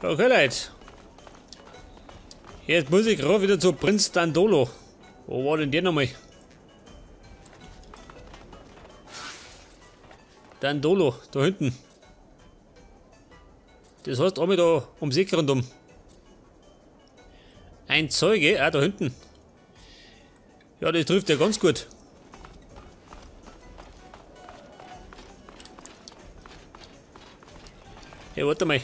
Okay, Leute. Jetzt muss ich gerade wieder zu Prinz Dandolo. Wo war denn der nochmal? Dandolo, da hinten. Das heißt einmal da ums Eck rundum. Ein Zeuge, da hinten. Ja, das trifft ja ganz gut. Ja, warte mal.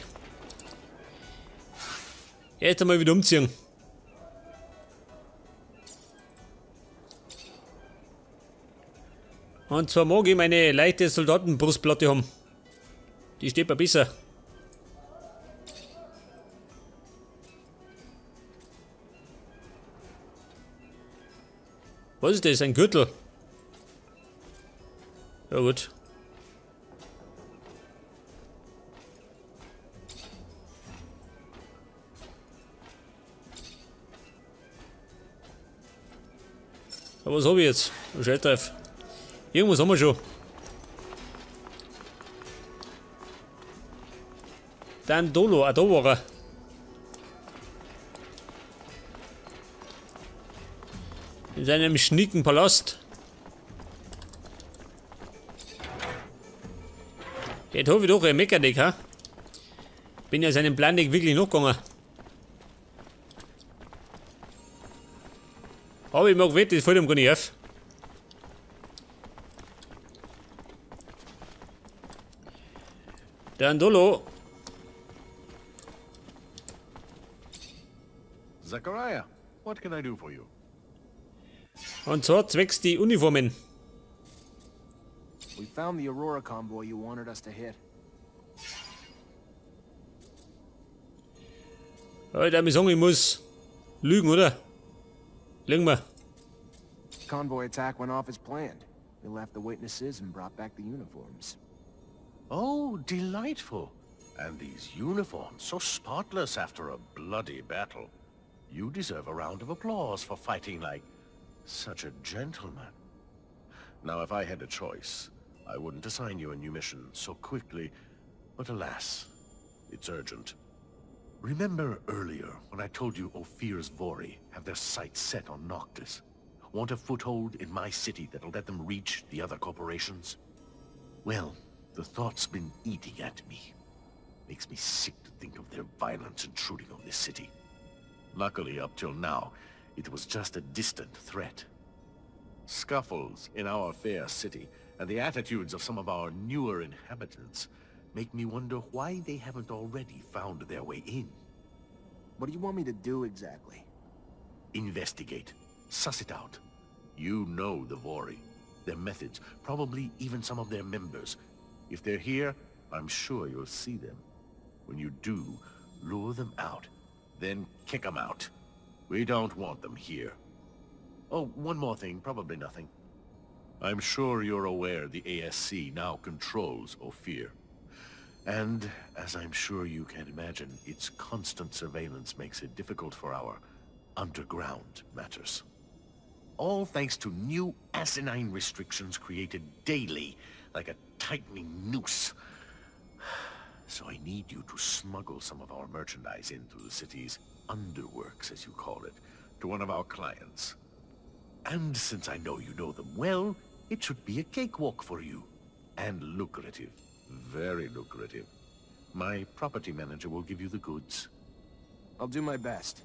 Jetzt einmal wieder umziehen. Und zwar mag ich meine leichte Soldatenbrustplatte haben. Die steht mir besser. Was ist das? Ein Gürtel? Ja gut. Aber was habe ich jetzt? Ein Schaltreif. Irgendwas haben wir schon. Dandolo, da war er. In seinem schnieken Palast. Jetzt habe ich doch ein Meckerdeck, ha? Bin ja seinem Plandeck wirklich nachgegangen. Aber ich mag wetten, das fällt ihm gar nicht auf. Dandolo. Zachariah, what can I do for you? Und zwar zwecks die Uniformen. We found the Aurora convoy you wanted us to hit. Ja, ich darf mir sagen, ich muss lügen, oder? Lügen wir. Convoy attack went off as planned. We left the witnesses and brought back the uniforms. Oh, delightful. And these uniforms, so spotless after a bloody battle. You deserve a round of applause for fighting like such a gentleman. Now, if I had a choice, I wouldn't assign you a new mission so quickly, but alas, it's urgent. Remember earlier when I told you Ophir's Vori have their sights set on Noctis? Want a foothold in my city that'll let them reach the other corporations? Well, the thought's been eating at me. Makes me sick to think of their violence intruding on this city. Luckily, up till now, it was just a distant threat. Scuffles in our fair city and the attitudes of some of our newer inhabitants make me wonder why they haven't already found their way in. What do you want me to do exactly? Investigate. Suss it out. You know the Vori, their methods, probably even some of their members. If they're here, I'm sure you'll see them. When you do, lure them out, then kick them out. We don't want them here. Oh, one more thing, probably nothing. I'm sure you're aware the ASC now controls Ophir. And, as I'm sure you can imagine, its constant surveillance makes it difficult for our underground matters. All thanks to new asinine restrictions created daily, like a tightening noose. So I need you to smuggle some of our merchandise into the city's underworks, as you call it, to one of our clients. And since I know you know them well, it should be a cakewalk for you. And lucrative. Very lucrative. My property manager will give you the goods. I'll do my best.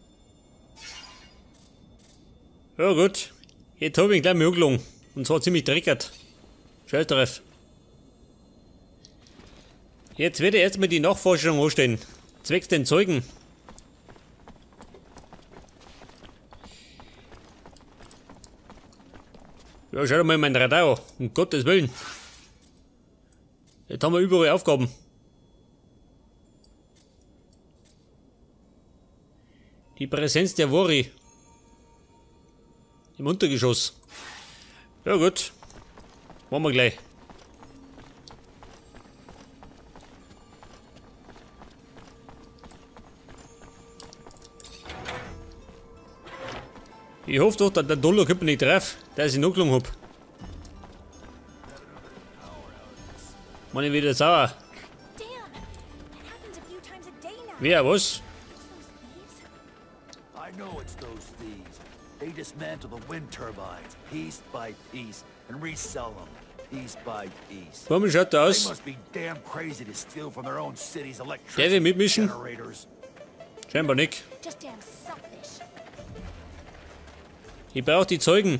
Ja gut. Jetzt habe ich ihn gleich mal angelogen. Und zwar ziemlich dreckert. Schaltreff. Jetzt werde ich erstmal die Nachforschung anstellen. Zwecks den Zeugen. Ja, schau dir mal mein Radar an. Um Gottes Willen. Jetzt haben wir überall Aufgaben. Die Präsenz der Vori. Im Untergeschoss. Ja gut. Machen wir gleich. Ich hoffe doch, dass der Dollar kommt nicht drauf, dass ich nachgelungen habe. Mann, ich wieder sauer. Damn! It happens a few times a day now. Wer, was? I know it's those thieves. They dismantle the wind turbines piece by piece and resell them piece by piece. Warum schaut der They aus? must be damn crazy to steal from their own city's Darf ich electricity mitmischen? generators. Scheinbar nicht. Just damn selfish. Ich brauche die Zeugen.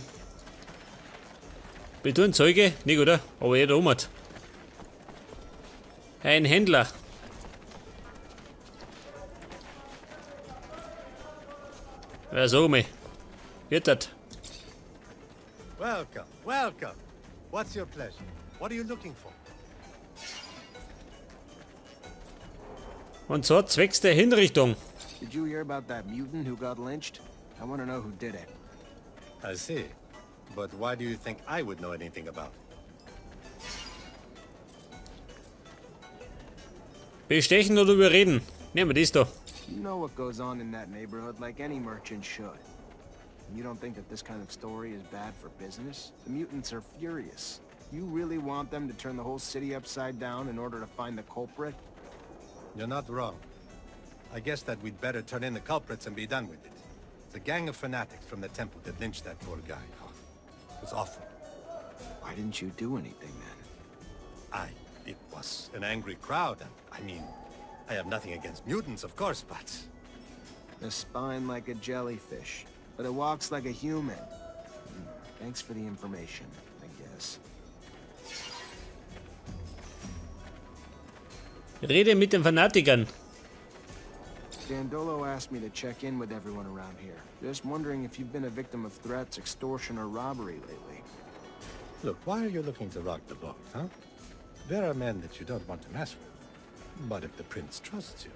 Bist du ein Zeuge? Nicht, oder? Aber jeder um hat. Ein Händler. Ja, sag mal. Wird das? Welcome, welcome. What's your pleasure? What are you looking for? Und zwar zwecks der Hinrichtung. Did you hear about that mutant who got lynched? I want to know who did it. I see. But why do you think I would know anything about it? Bestechen oder überreden? Nehmen wir das da. You know what goes on in that neighborhood like any merchant should. You don't think that this kind of story is bad for business? The mutants are furious. You really want them to turn the whole city upside down in order to find the culprit? You're not wrong. I guess that we'd better turn in the culprits and be done with it. It's a gang of fanatics from the temple that lynched that poor guy. Oh, it was awful. Why didn't you do anything then? It was an angry crowd, and I mean, I have nothing against mutants, of course, but... A spine like a jellyfish, but it walks like a human. Thanks for the information, I guess. Rede mit den Fanatikern. Dandolo asked me to check in with everyone around here. Just wondering if you've been a victim of threats, extortion, or robbery lately. Look, why are you looking to rock the boat, huh? There are men that you don't want to mess with. But if the prince trusts you...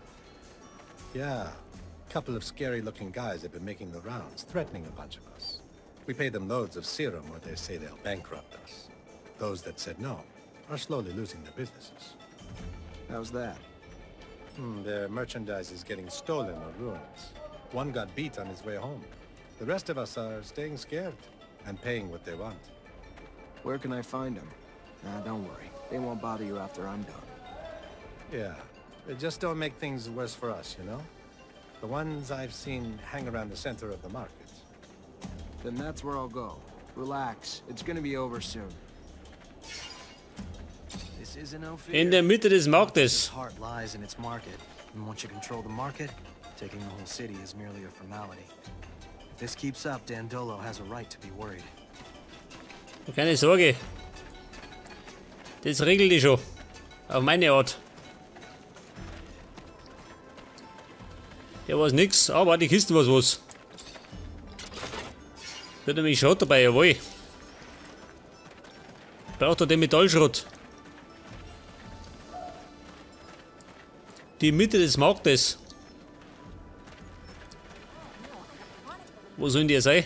Yeah, a couple of scary-looking guys have been making the rounds, threatening a bunch of us. We pay them loads of serum or they say they'll bankrupt us. Those that said no are slowly losing their businesses. How's that? Their merchandise is getting stolen or ruined. One got beat on his way home. The rest of us are staying scared and paying what they want. Where can I find them? Nah, don't worry. They won't bother you after I'm done. Yeah, they just don't make things worse for us, you know? The ones I've seen hang around the center of the market. Then that's where I'll go. Relax. It's gonna be over soon. This isn't no fear. In der Mitte des Its Marktes. heart lies in its market. And once you control the market, taking the whole city is merely a formality. If this keeps up, Dandolo has a right to be worried. Keine Sorge. Das regelt ich schon. Auf meine Art. Ja, was nix, aber die Kisten was. Wird nämlich Schrott dabei, jawohl. Braucht er den Metallschrott. Die Mitte des Marktes. Wo sollen die sein?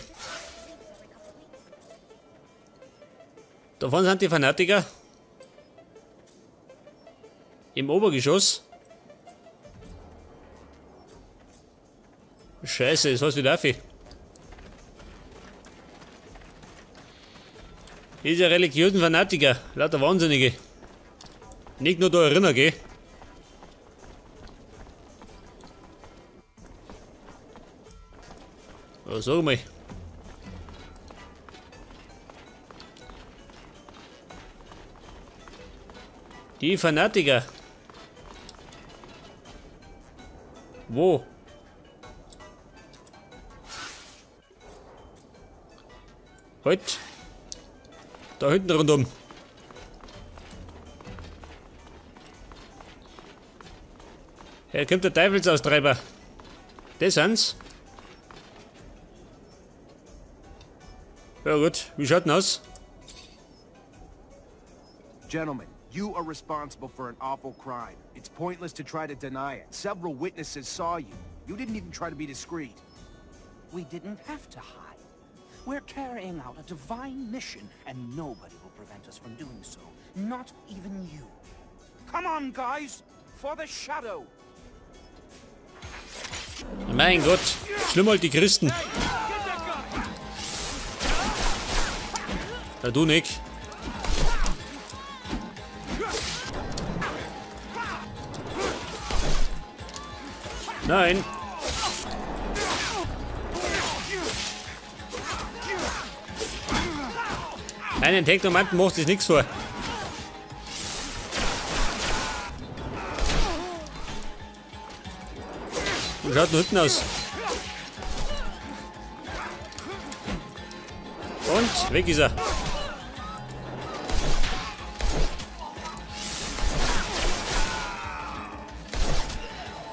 Da vorne sind die Fanatiker. Im Obergeschoss. Scheiße, das heißt wieder auf. Diese religiösen Fanatiker, lauter Wahnsinnige. Nicht nur da erinnern, gell? Oh, sag mal. Die Fanatiker. Wo? Halt. Da hinten rundum. Hier kommt der Teufelsaustreiber. Das sind's. Ja gut, wie schaut denn aus? Gentlemen, you are responsible for an awful crime. It's pointless to try to deny it. Several witnesses saw you. You didn't even try to be discreet. We didn't have to hide. We're carrying out a divine mission, and nobody will prevent us from doing so. Not even you. Come on, guys! For the shadow! Mein Gott, schlimm halt die Christen. Na du nicht. Nein. Einen Technomancer macht sich nichts vor. Wie schaut denn hinten aus? Und weg ist er.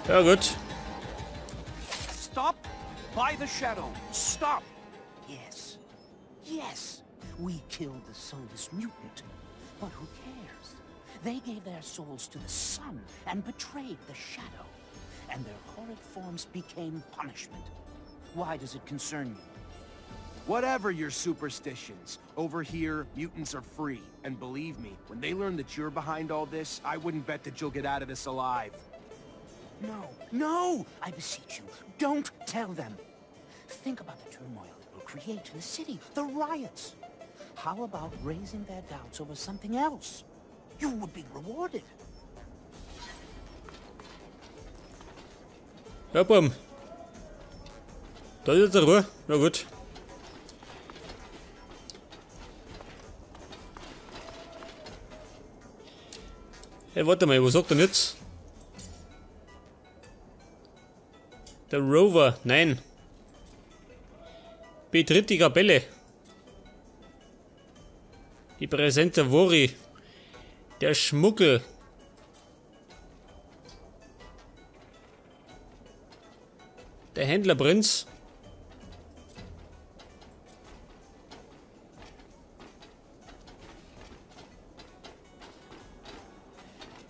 Ja gut. Stop by the shadow. Stop. Yes. Yes. We killed the soulless mutant. But who cares? They gave their souls to the sun and betrayed the shadow. And their horrid forms became punishment. Why does it concern you? Whatever your superstitions, over here, mutants are free. And believe me, when they learn that you're behind all this, I wouldn't bet that you'll get out of this alive. No, no! I beseech you, don't tell them. Think about the turmoil it will create in the city, the riots. How about raising their doubts over something else? You would be rewarded. Ja, Buben. Da ist jetzt eine Ruhe. Na gut. Hey, warte mal, was sagt er jetzt? Der Rover, nein. Betritt die Kapelle. Die Präsenz der Wori. Der Schmuggel. Der Händlerprinz.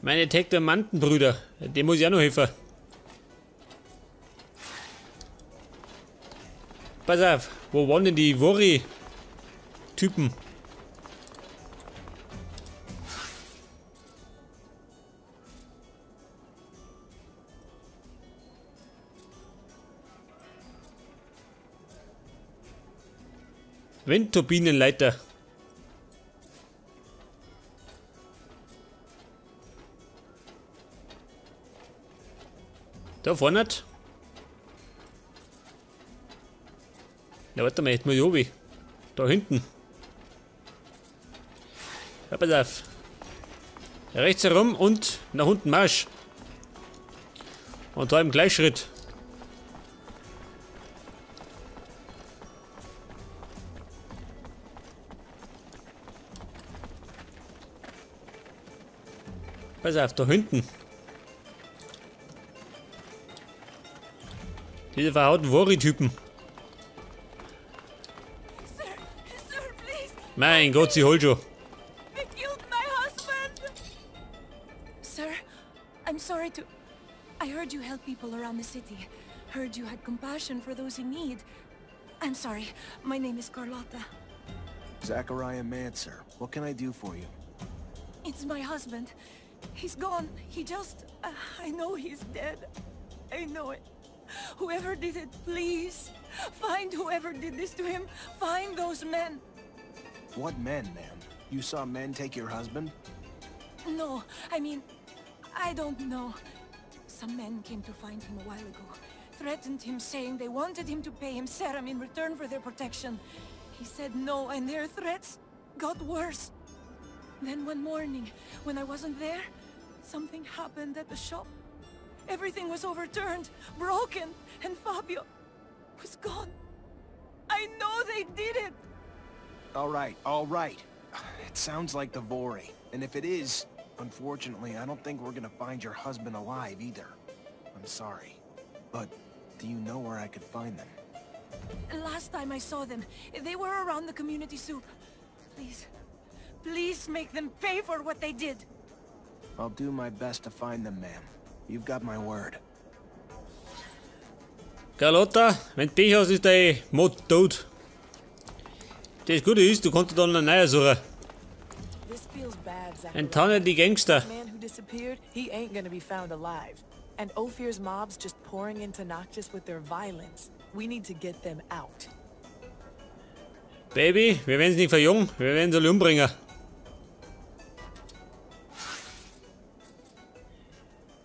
Meine Technomancer-Brüder. Dem muss ich auch noch helfen. Pass auf, wo waren denn die Wori-Typen? Windturbinenleiter. Da vorne. Na, warte mal, jetzt muss ich oben. Da hinten. Ja, pass auf. Rechts herum und nach unten Marsch. Und da im Gleichschritt. Pass auf, da hinten. Diese verhauten Wori-Typen. Mein Gott, sie holt schon. They killed my husband! Sir, I'm sorry to... I heard you help people around the city. Heard you had compassion for those in need. I'm sorry. My name is Carlotta. Zachariah Mancer, what can I do for you? It's my husband. He's gone. He just... I know he's dead. I know it. Whoever did it, please. Find whoever did this to him. Find those men. What men, ma'am? You saw men take your husband? No, I mean, I don't know. Some men came to find him a while ago. Threatened him, saying they wanted him to pay him serum in return for their protection. He said no, and their threats got worse. Then one morning, when I wasn't there, something happened at the shop. Everything was overturned, broken, and Fabio was gone. I know they did it! All right, all right. It sounds like the Vori. And if it is, unfortunately, I don't think we're gonna find your husband alive either. I'm sorry. But do you know where I could find them? Last time I saw them, they were around the community soup. Please, please make them pay for what they did. I'll do my best to find them, ma'am. You've got my word. Carlotta, wenn du Pech hast, ist dein Mod tot. Das Gute ist, du kannst dann einen neuen suchen. This feels bad, Zachariah. Enttarne die Gangster. The man who disappeared, he ain't gonna be found alive. And Ophir's mobs just pouring into Nach just with their violence. We need to get them out. Baby, wir werden sie nicht verjungen, wir werden sie alle umbringen.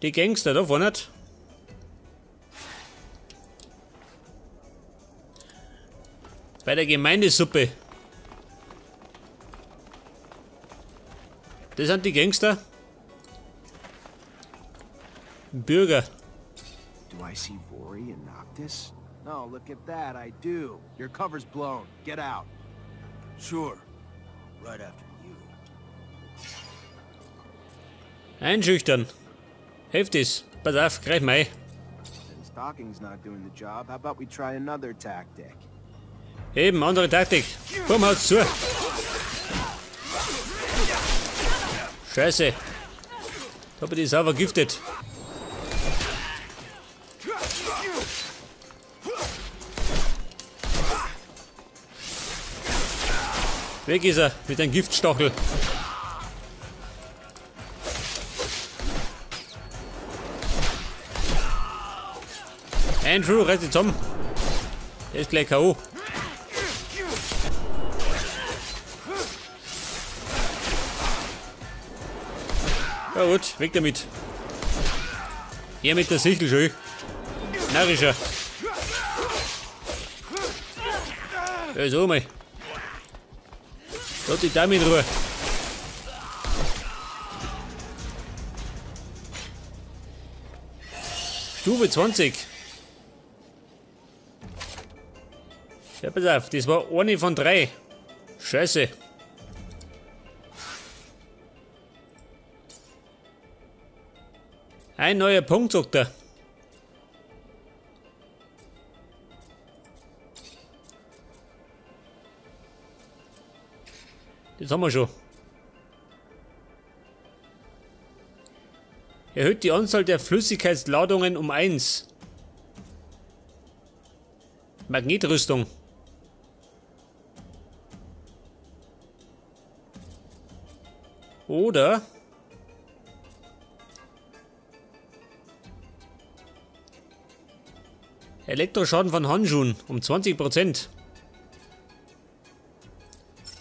Die Gangster, da vorne. Bei der Gemeindesuppe. Das sind die Gangster. Bürger. Do I see Vori and Noctis? No, look at that, I do. Your cover's blown. Get out. Sure. Right after you. Einschüchtern. Heftig. Pass auf, greif mal ein. Since talking's not doing the job, how about we try another tactic? Eben, andere Taktik. Komm, haut's zu. Scheiße. Hab ich die Sau vergiftet. Weg ist er mit einem Giftstachel. Andrew, reiß dich zusammen. Der ist gleich K.O. Ja gut, weg damit. Er mit der Sichel schon. Narrischer. Ja, so mal. Lass die Dame in Ruhe. Stufe 20. Ja, pass auf, das war eine von 3. Scheiße. Ein neuer Punkt, sagt er. Das haben wir schon. Erhöht die Anzahl der Flüssigkeitsladungen um 1. Magnetrüstung. Oder Elektroschaden von Handschuhen um 20%.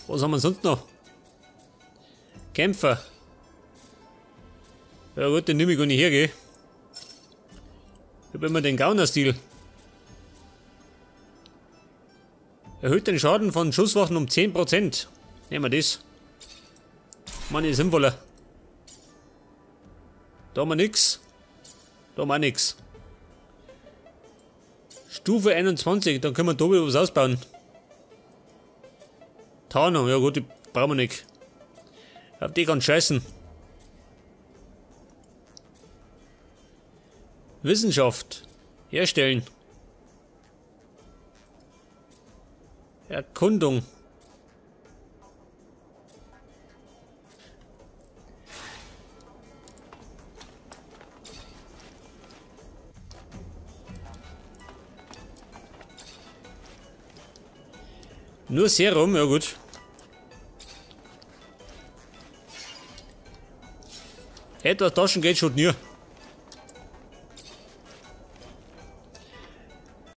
Was haben wir sonst noch? Kämpfer. Ja gut, den nehme ich gar nicht hergehen. Ich habe immer den Gauner-Stil. Erhöht den Schaden von Schusswaffen um 10%. Nehmen wir das. Mann, ist sinnvoller. Da haben wir nix. Da haben wir auch nix. Stufe 21, dann können wir da wieder was ausbauen. Tarnung, ja gut, die brauchen wir nicht. Auf die kann scheißen. Wissenschaft. Herstellen. Erkundung. Nur Serum, ja gut. Etwas Taschengeld schaut nur.